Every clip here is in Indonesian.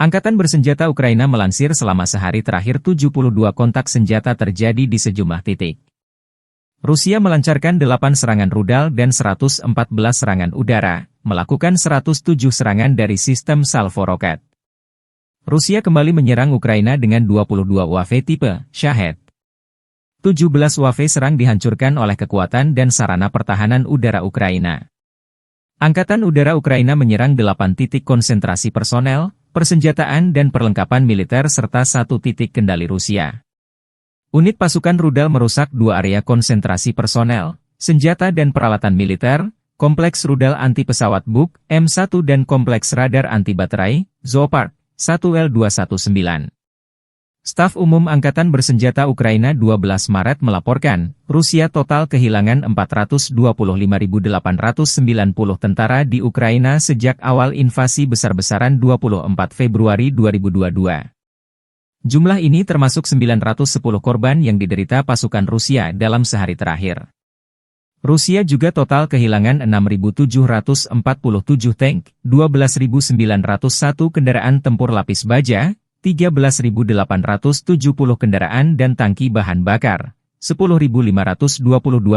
Angkatan bersenjata Ukraina melansir selama sehari terakhir 72 kontak senjata terjadi di sejumlah titik. Rusia melancarkan 8 serangan rudal dan 114 serangan udara, melakukan 107 serangan dari sistem salvo roket. Rusia kembali menyerang Ukraina dengan 22 UAV tipe Shahed. 17 UAV serang dihancurkan oleh kekuatan dan sarana pertahanan udara Ukraina. Angkatan Udara Ukraina menyerang 8 titik konsentrasi personel, persenjataan dan perlengkapan militer serta 1 titik kendali Rusia. Unit pasukan rudal merusak 2 area konsentrasi personel, senjata dan peralatan militer, kompleks rudal anti-pesawat Buk, M1 dan kompleks radar anti-baterai, Zoopark, 1L219. Staf Umum Angkatan Bersenjata Ukraina 12 Maret melaporkan, Rusia total kehilangan 425.890 tentara di Ukraina sejak awal invasi besar-besaran 24 Februari 2022. Jumlah ini termasuk 910 korban yang diderita pasukan Rusia dalam sehari terakhir. Rusia juga total kehilangan 6.747 tank, 12.901 kendaraan tempur lapis baja, 13.870 kendaraan dan tangki bahan bakar, 10.522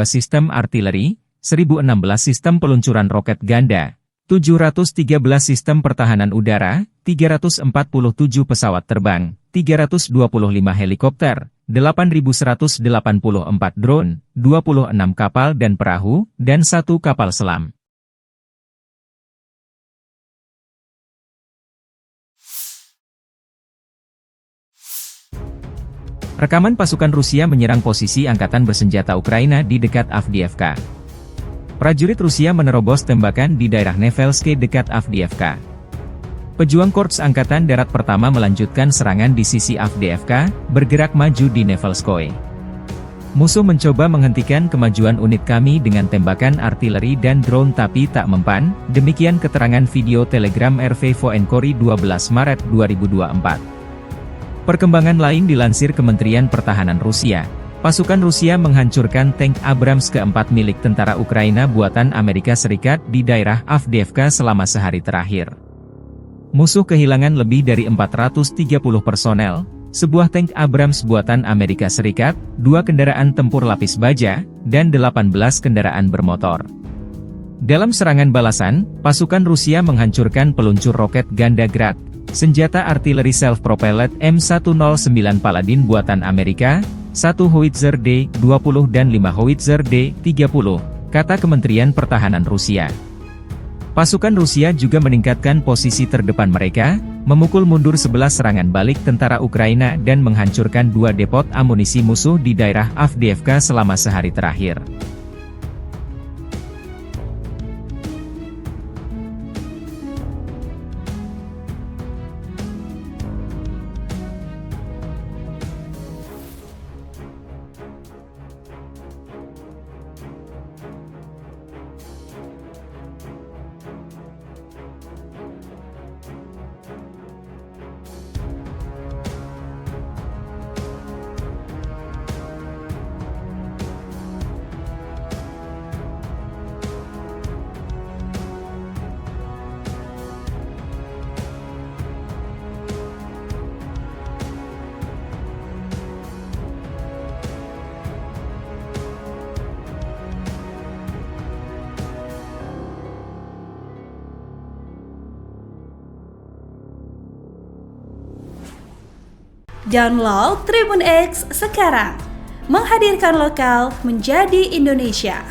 sistem artileri, 1.016 sistem peluncuran roket ganda, 713 sistem pertahanan udara, 347 pesawat terbang, 325 helikopter, 8.184 drone, 26 kapal dan perahu, dan 1 kapal selam. Rekaman pasukan Rusia menyerang posisi angkatan bersenjata Ukraina di dekat Avdiivka. Prajurit Rusia menerobos tembakan di daerah Nevelske dekat Avdiivka. Pejuang Korps Angkatan Darat Pertama melanjutkan serangan di sisi Avdiivka, bergerak maju di Nevelskoye. Musuh mencoba menghentikan kemajuan unit kami dengan tembakan artileri dan drone tapi tak mempan, demikian keterangan video Telegram RV Voenkori 12 Maret 2024. Perkembangan lain dilansir Kementerian Pertahanan Rusia. Pasukan Rusia menghancurkan tank Abrams keempat milik tentara Ukraina buatan Amerika Serikat di daerah Avdiivka selama sehari terakhir. Musuh kehilangan lebih dari 430 personel, sebuah tank Abrams buatan Amerika Serikat, 2 kendaraan tempur lapis baja, dan 18 kendaraan bermotor. Dalam serangan balasan, pasukan Rusia menghancurkan peluncur roket ganda Grad, senjata artileri self-propelled M109 Paladin buatan Amerika, 1 Howitzer D-20 dan 5 Howitzer D-30, kata Kementerian Pertahanan Rusia. Pasukan Rusia juga meningkatkan posisi terdepan mereka, memukul mundur 11 serangan balik tentara Ukraina dan menghancurkan 2 depot amunisi musuh di daerah Avdiivka selama sehari terakhir. Download Tribun X sekarang, menghadirkan lokal menjadi Indonesia.